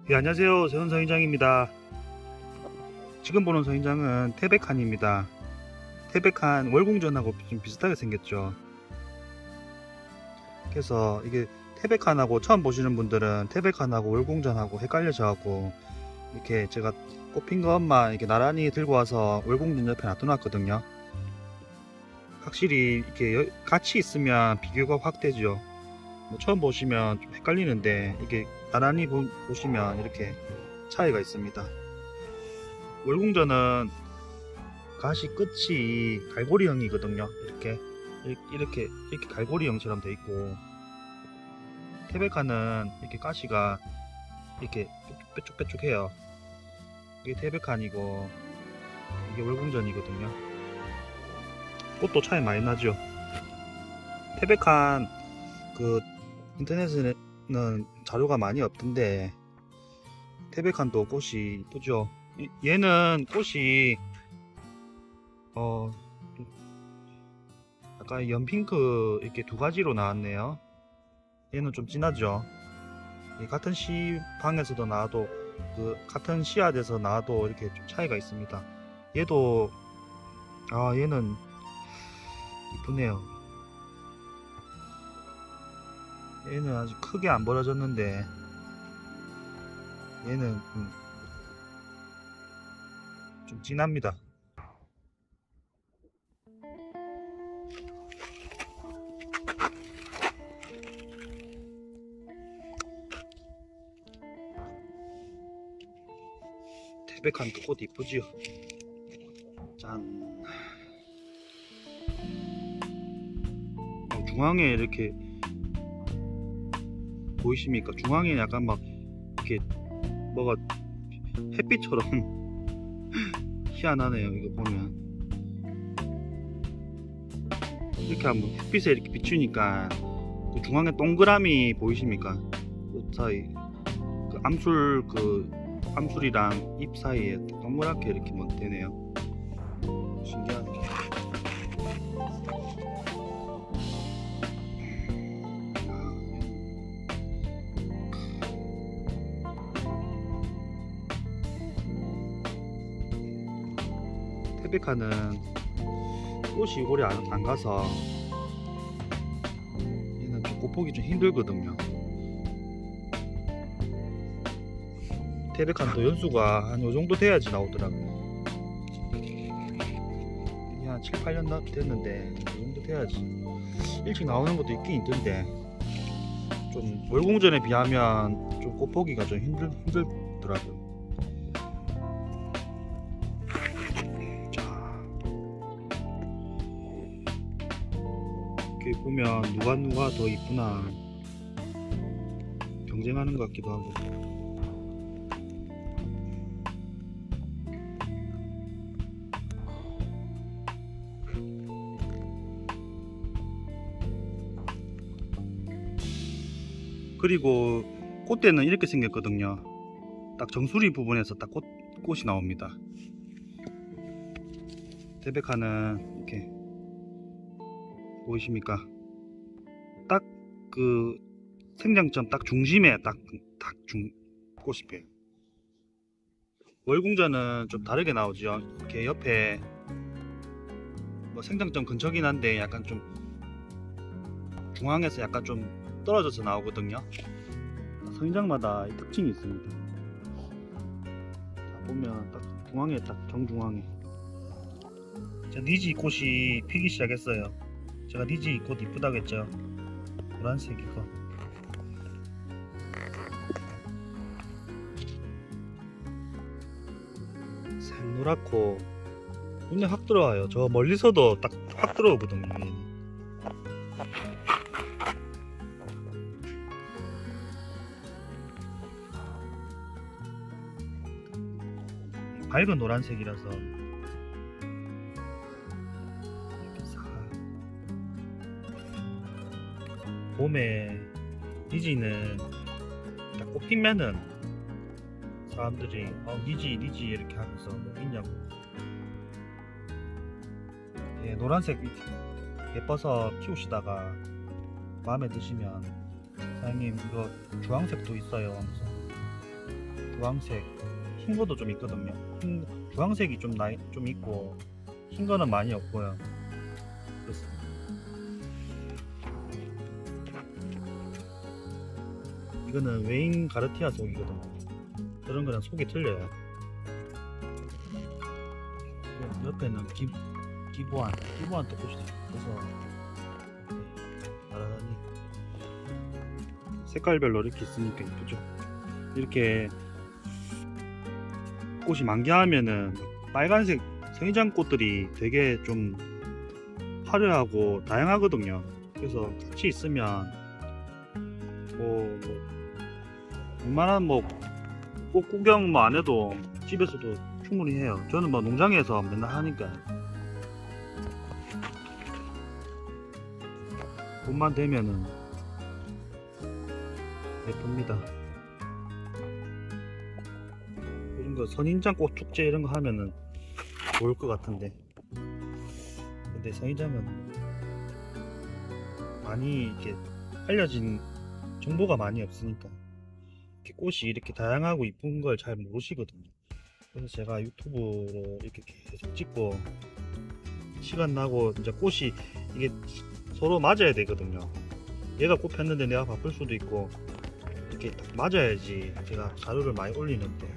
예, 안녕하세요. 세훈 서인장입니다. 지금 보는 서인장은 태백칸입니다. 태백칸 월궁전하고 좀 비슷하게 생겼죠. 그래서 이게 태백칸하고 처음 보시는 분들은 태백칸하고 월궁전하고 헷갈려져갖고 이렇게 제가 꼽힌 것만 이렇게 나란히 들고 와서 월궁전 옆에 놔둬놨거든요. 확실히 이렇게 같이 있으면 비교가 확 되죠. 뭐 처음 보시면 좀 헷갈리는데 이게 나란히 보시면 이렇게 차이가 있습니다. 월궁전은 가시 끝이 갈고리형이거든요. 이렇게 갈고리형처럼 돼 있고, 태백칸은 이렇게 가시가 이렇게 뾰족뾰족해요. 이게 태백칸이고 이게 월궁전이거든요. 꽃도 차이 많이 나죠. 태백칸 그 인터넷에는 자료가 많이 없던데 태백칸도 꽃이 이쁘죠. 얘는 꽃이 약간 연핑크 이렇게 두 가지로 나왔네요. 얘는 좀 진하죠. 같은 시방에서도 나와도 같은 씨앗에서 나와도 이렇게 좀 차이가 있습니다. 얘도 얘는 이쁘네요. 얘는 아직 크게 안 벌어졌는데 얘는 좀 진합니다. 태백칸도 꽃 이쁘지요. 짠. 중앙에 이렇게 보이십니까? 중앙에 약간 막 이렇게 뭐가 햇빛처럼 희한하네요. 이거 보면 이렇게 한번 햇빛에 이렇게 비추니까 그 중앙에 동그라미 보이십니까? 그 사이 암술이랑 잎 사이에 동그랗게 이렇게 되네요. 신기하네. 태백칸은 꽃이 오래 안 가서 얘는 좀 곱보기 좀 힘들거든요. 태백칸도 연수가 한 요정도 돼야지 나오더라고요. 이게 한 7, 8년 됐는데 요정도 돼야지 일찍 나오는 것도 있긴 있던데 좀 월궁전에 비하면 좀 꽃보기가 좀 힘들더라고요. 이렇게 보면 누가 더 이쁘나 경쟁하는 것 같기도 하고. 그리고 꽃대는 이렇게 생겼거든요. 딱 정수리 부분에서 딱 꽃이 나옵니다. 태백칸은 이렇게 보이십니까? 딱 그 생장점 딱 중심에 꽃이 펴요. 월궁전은 좀 다르게 나오죠. 이렇게 옆에 뭐 생장점 근처긴 한데 약간 좀 중앙에서 약간 좀 떨어져서 나오거든요. 서인장마다 특징이 있습니다. 자, 보면 딱 중앙에 딱 정중앙에 니지 꽃이 피기 시작했어요. 제가 니지 꽃 이쁘다고 했죠. 노란색 이거 생노랗고 눈에 확 들어와요. 저 멀리서도 딱 확 들어오거든요. 밝은 노란색이라서 봄에 니지는 딱 꽃피면은 사람들이 니지 이렇게 하면서 뭐 있냐고. 예, 노란색 예뻐서 키우시다가 마음에 드시면 사장님 이거 주황색도 있어요 하면서 주황색, 흰 거도 좀 있거든요. 주황색이 좀 있고 흰 거는 많이 없고요. 그렇습니다. 이거는 웨인 가르티아 속이거든요. 그런 거랑 속이 틀려요. 옆에는 기보안 또 꽃이 있어서 나란히 색깔별로 이렇게 있으니까 이쁘죠. 이렇게 꽃이 만개하면은 빨간색 성인장 꽃들이 되게 좀 화려하고 다양하거든요. 그래서 같이 있으면 웬만한 꽃 구경 안 해도 집에서도 충분히 해요. 저는 농장에서 맨날 하니까 봄만 되면은 예쁩니다. 이런 거 선인장 꽃 축제 이런 거 하면은 좋을 것 같은데, 근데 선인장은 많이 이렇게 알려진 정보가 많이 없으니까 이렇게 꽃이 이렇게 다양하고 이쁜 걸 잘 모르시거든요. 그래서 제가 유튜브로 이렇게 계속 찍고 시간 나고 이제 꽃이 이게 서로 맞아야 되거든요. 얘가 꽃 폈는데 내가 바쁠 수도 있고 이렇게 딱 맞아야지 제가 자료를 많이 올리는데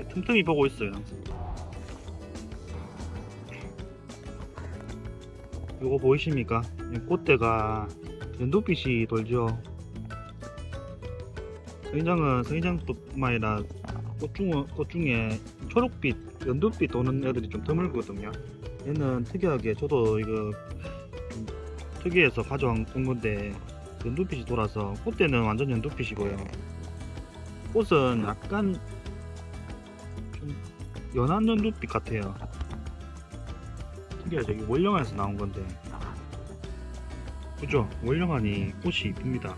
틈틈이 보고 있어요 항상. 요거 보이십니까? 꽃대가 연두빛이 돌죠. 성인장은 성인장뿐만 아니라 꽃 중에 초록빛, 연두빛 도는 애들이 좀 드물거든요. 얘는 특이하게 저도 이거 좀 특이해서 가져온 건데 연두빛이 돌아서, 꽃대는 완전 연두빛이고요. 꽃은 약간 좀 연한 연두빛 같아요. 특이하죠. 이게 월령안에서 나온 건데 그죠? 월령안이 꽃이 이쁩니다.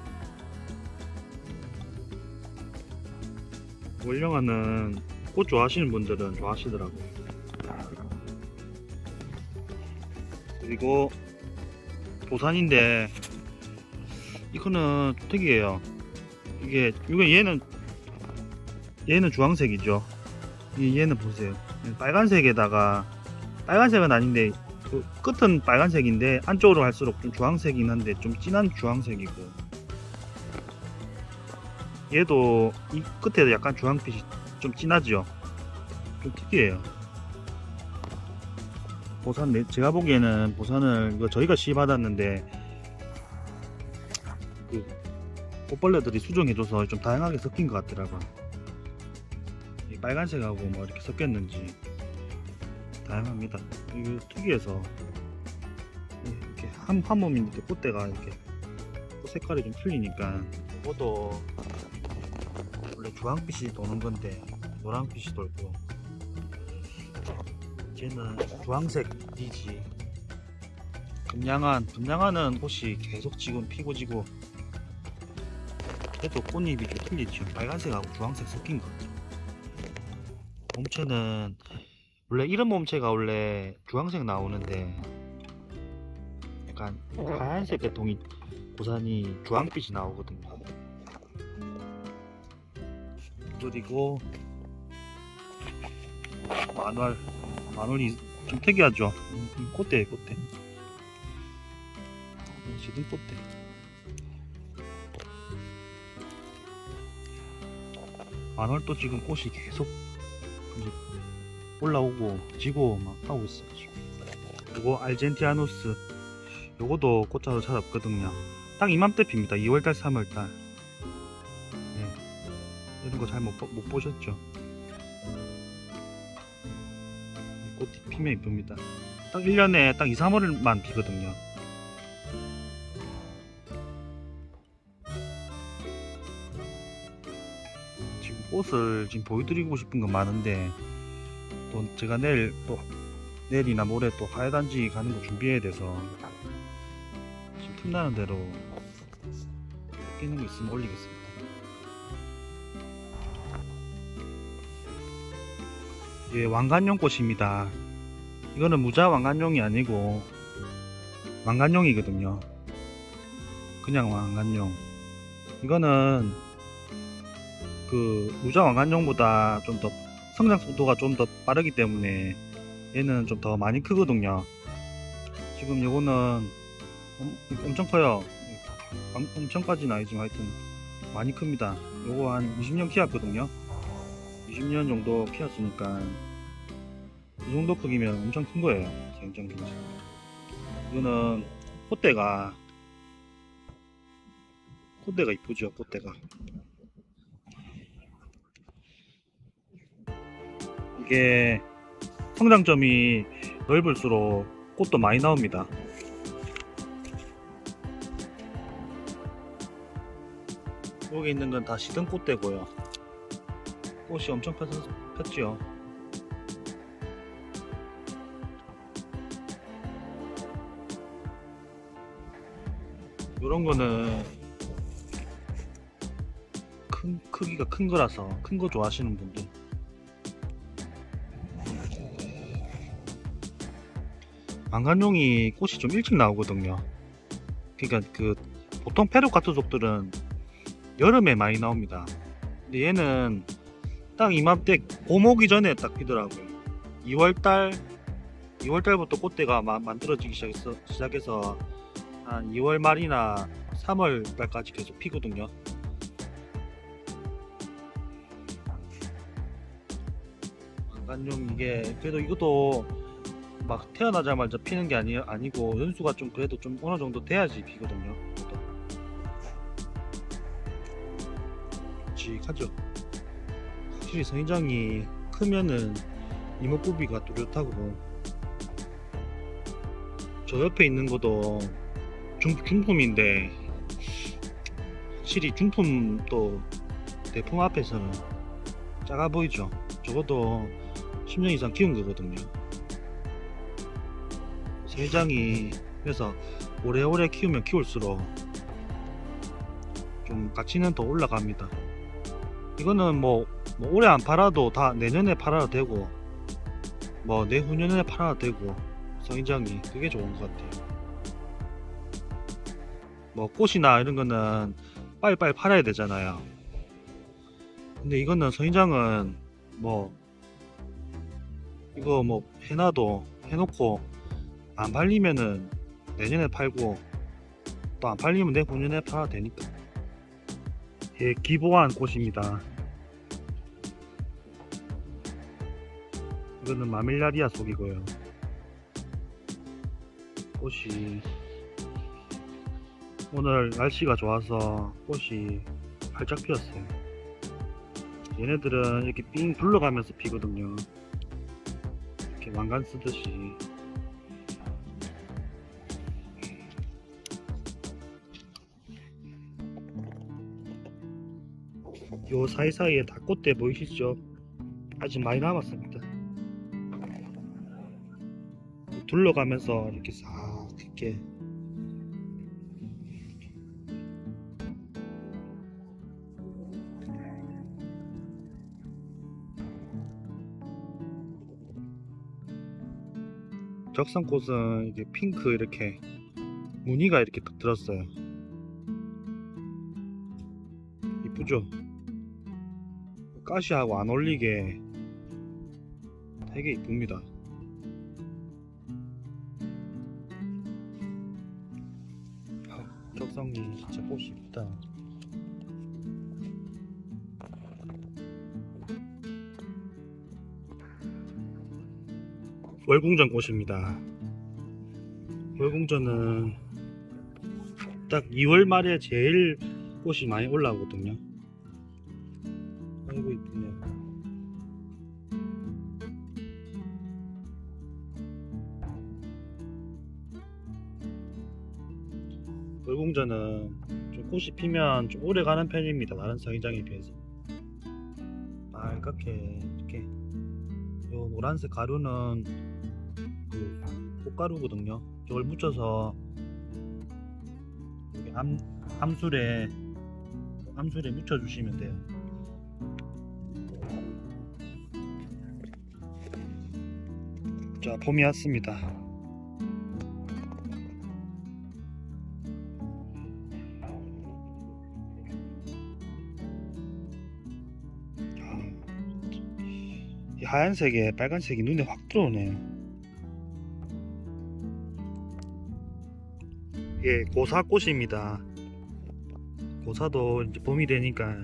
월령안은 꽃 좋아하시는 분들은 좋아하시더라고요. 그리고 도산인데 이거는 특이해요. 얘는 주황색이죠. 얘는 보세요. 빨간색에다가, 빨간색은 아닌데 그 끝은 빨간색인데 안쪽으로 갈수록 좀 주황색이긴 한데 좀 진한 주황색이고, 얘도 이 끝에도 약간 주황빛이 좀 진하죠. 좀 특이해요. 보산, 제가 보기에는 보산을 이거 저희가 시받았는데 그 꽃벌레들이 수정해줘서 좀 다양하게 섞인 것 같더라고요. 이 빨간색하고 뭐 이렇게 섞였는지 다양합니다. 이거 특이해서 이렇게 한 몸인데 꽃대가 이렇게 꽃 색깔이 좀 틀리니까, 이것도 원래 주황빛이 도는 건데 노란빛이 돌고, 쟤는 주황색이지. 금양안은 꽃이 계속 지금 피고 지고, 얘도 꽃잎이 좀 틀리죠. 빨간색하고 주황색 섞인 것 같아요. 몸체는 원래 이런 몸체가 원래 주황색 나오는데 약간 하얀색 계통이 보산이 주황빛이 나오거든요. 그리고 만월이 좀 특이하죠. 꽃대예요, 꽃대. 지금 꽃대. 만월도 지금 꽃이 계속 이제 올라오고 지고 막 하고 있어요. 그리고 알젠티아누스, 요거도 꽃자루 잘 없거든요. 딱 이맘때 핍니다. 2월달 3월달. 이런 거 잘 못 보셨죠? 꽃이 피면 이쁩니다. 딱 1년에 딱 2, 3월만 피거든요. 지금 꽃을 지금 보여드리고 싶은 건 많은데, 또 제가 내일이나 모레 또 화훼단지 가는 거 준비해야 돼서 지금 틈나는 대로 끼는 거 있으면 올리겠습니다. 예, 왕관용 꽃입니다. 이거는 무자 왕관용이 아니고 왕관용이거든요. 그냥 왕관용. 이거는 그 무장 왕관종보다 좀 더 성장 속도가 좀 더 빠르기 때문에 얘는 좀 더 많이 크거든요. 지금 요거는 엄청 커요. 엄청까지는 아니지만 하여튼 많이 큽니다. 요거 한 20년 키웠거든요. 20년 정도 키웠으니까 이 정도 크기면 엄청 큰 거예요. 생장 중에서. 이거는 콧대가 이쁘죠. 콧대가 이게 성장점이 넓을수록 꽃도 많이 나옵니다. 여기 있는 건 다 시든 꽃대고요. 꽃이 엄청 폈지요. 요런 거는 크기가 큰 거라서 큰 거 좋아하시는 분들, 왕관종이 꽃이 좀 일찍 나오거든요. 그러니까 그 보통 페루카트족들은 여름에 많이 나옵니다. 근데 얘는 딱 이맘때 봄 오기 전에 딱 피더라고요. 2월달부터 꽃대가 만들어지기 시작해서 한 2월 말이나 3월 달까지 계속 피거든요. 왕관종 이게 그래도 이것도 막 태어나자마자 피는 게 아니고 연수가 좀 그래도 좀 어느 정도 돼야지 피거든요. 묵직하죠. 확실히 성인장이 크면은 이목구비가 뚜렷하고, 저 옆에 있는 것도 중품인데 확실히 중품도 대품 앞에서는 작아 보이죠. 적어도 10년 이상 키운 거거든요. 성인장이 그래서 오래오래 키우면 키울수록 좀 가치는 더 올라갑니다. 이거는 뭐 올해 안 팔아도 다 내년에 팔아도 되고 뭐 내후년에 팔아도 되고, 성인장이 그게 좋은 것 같아요. 뭐 꽃이나 이런 거는 빨리빨리 팔아야 되잖아요. 근데 이거는 성인장은 뭐 이거 뭐 해놓고 안 팔리면은 내년에 팔고 또 안 팔리면 내후년에 팔아도 되니까. 예, 기보한 꽃입니다. 이거는 마밀라리아 속이고요. 꽃이 오늘 날씨가 좋아서 꽃이 활짝 피었어요. 얘네들은 이렇게 삥 둘러가면서 피거든요. 이렇게 왕관 쓰듯이. 요 사이사이에 다 꽃대 보이시죠? 아직 많이 남았습니다. 둘러가면서 이렇게 싹 이렇게 적성꽃은 이게 핑크 이렇게 무늬가 이렇게 딱 들었어요. 이쁘죠? 가시하고 안 어울리게 되게 이쁩니다. 적성이 진짜 꽃이 이쁘다. 월궁전 꽃입니다. 월궁전은 딱 2월 말에 제일 꽃이 많이 올라오거든요. 아이고 이쁘네. 월궁전은 좀 꽃이 피면 좀 오래 가는 편입니다. 다른 성인장에 비해서. 빨갛게 이렇게. 요 노란색 가루는 그 꽃가루거든요. 저걸 묻혀서 여기 암술에 묻혀주시면 돼요. 자, 봄이 왔습니다. 하얀색에 빨간색이 눈에 확 들어오네. 예, 고사꽃입니다. 고사도 이제 봄이 되니까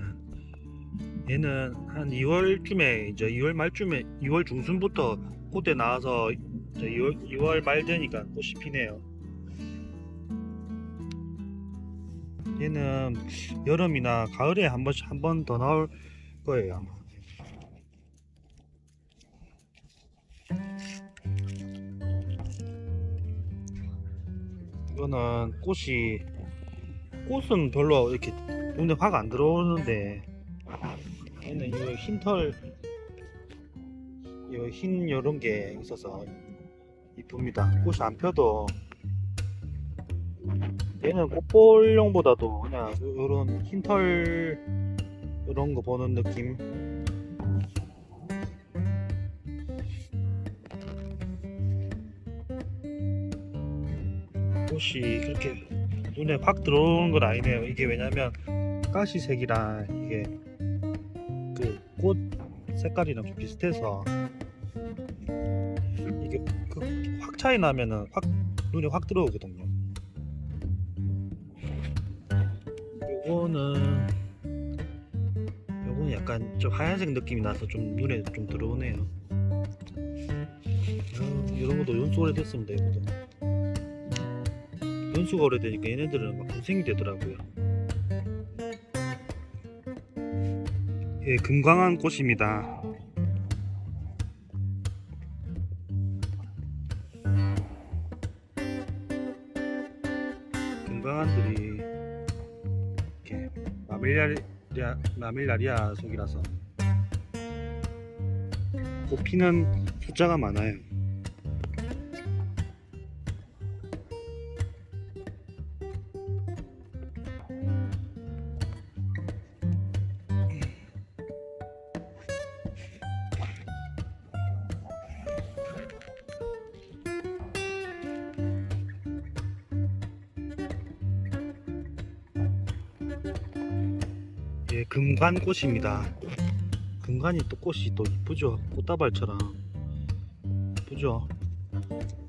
얘는 한 2월쯤에 이제 2월 말쯤에 2월 중순부터 꽃에 나와서 이제 2월 말 되니까 꽃이 피네요. 얘는 여름이나 가을에 한 번 더 나올 거예요 아마. 이거는 꽃은 별로 이렇게 눈에 확 안 들어오는데 얘는 이 흰털 흰 요런 게 있어서 이쁩니다. 꽃이 안 펴도 얘는 꽃볼용보다도 그냥 요런 흰털 요런 거 보는 느낌. 꽃이 그렇게 눈에 확 들어오는 건 아니네요. 이게 왜냐면 가시색이랑 이게 그 꽃 색깔이랑 좀 비슷해서 이게 그 확 차이 나면은 확 눈에 확 들어오거든요. 요거는 약간 좀 하얀색 느낌이 나서 좀 눈에 좀 들어오네요. 이런 것도 연수 오래됐습니다. 이것도 연수가 오래되니까 얘네들은 막 고생이 되더라고요. 예, 금광한 꽃입니다. 금광한들이 이렇게 마밀라리아 속이라서 꽃 피는 숫자가 많아요. 예, 금관꽃입니다. 금관이 또 꽃이 또 이쁘죠. 꽃다발처럼 이쁘죠.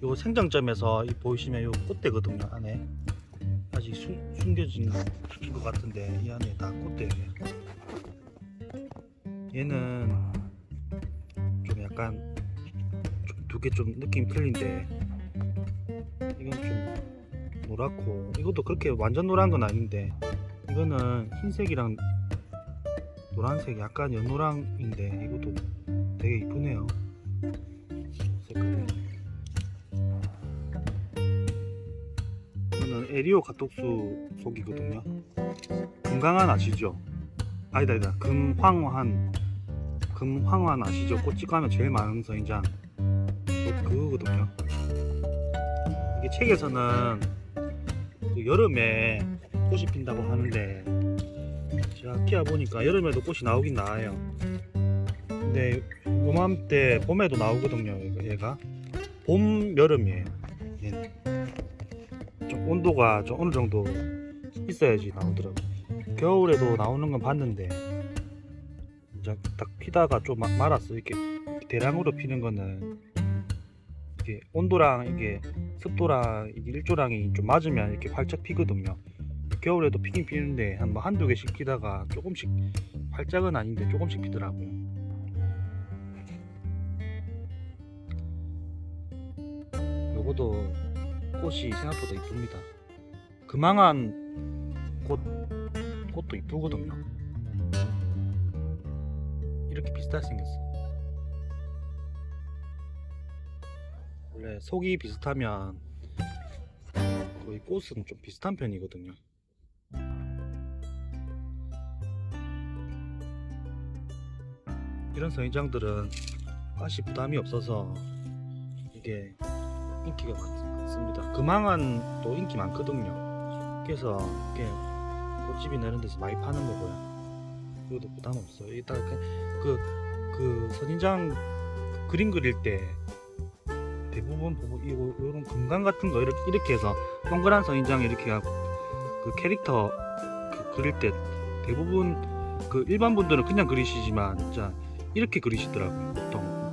요 생장점에서 보이시면 요 꽃대거든요. 안에 아직 숨겨진 것 같은데 이 안에 다 꽃대예요. 얘는 좀 약간 두 개 좀 느낌 틀린데 이건 좀 노랗고 이것도 그렇게 완전 노란 건 아닌데 이거는 흰색이랑 노란색 약간 연노랑인데 이것도 되게 이쁘네요. 색깔이. 이거는 에리오 가톡수 속이거든요. 금강한 아시죠? 아니다 금황환 아시죠? 꽃이 가면 제일 많은 서인장 그거거든요. 이게 책에서는 여름에 꽃이 핀다고 하는데 제가 키워보니까 여름에도 꽃이 나오긴 나와요. 근데 요맘때 봄에도 나오거든요. 얘가 봄 여름이에요. 얘는 좀 온도가 좀 어느 정도 있어야지 나오더라고. 겨울에도 나오는 건 봤는데 이제 딱 피다가 좀 말았어. 이렇게 대량으로 피는 거는 이게 온도랑 이게 습도랑 이게 일조량이 좀 맞으면 이렇게 활짝 피거든요. 겨울에도 피긴 피는데 한두 개씩 피다가 조금씩, 활짝은 아닌데 조금씩 피더라고요. 요것도 꽃이 생각보다 이쁩니다. 금황한 꽃도 이쁘거든요. 이렇게 비슷하게 생겼어. 원래 속이 비슷하면 거의 꽃은 좀 비슷한 편이거든요. 이런 서인장들은 가시 부담이 없어서 이게 인기가 많습니다. 금황안도 인기 많거든요. 그래서 이렇게 꽃집이나 이런 데서 많이 파는 거고요. 이것도 부담 없어요. 일단 그 선인장 그림 그릴 때 대부분 이런 금강 같은 거 이렇게 해서 동그란 선인장 이렇게 하고 그 캐릭터 그릴 때 대부분 그 일반 분들은 그냥 그리시지만 진짜 이렇게 그리시더라고요. 보통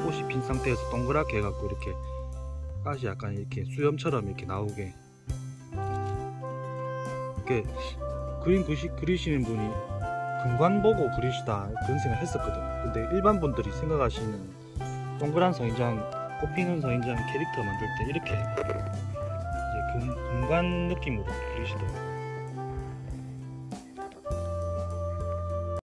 꽃이 핀 상태에서 동그랗게 해갖고 이렇게 가시 약간 이렇게 수염처럼 이렇게 나오게 이렇게 그리시는 분이 금관 보고 그리시다 그런 생각 했었거든. 근데 일반 분들이 생각하시는 동그란 성인장, 꽃피는 성인장 캐릭터 만들 때 이렇게 이제 금관 느낌으로 그리시더라고요.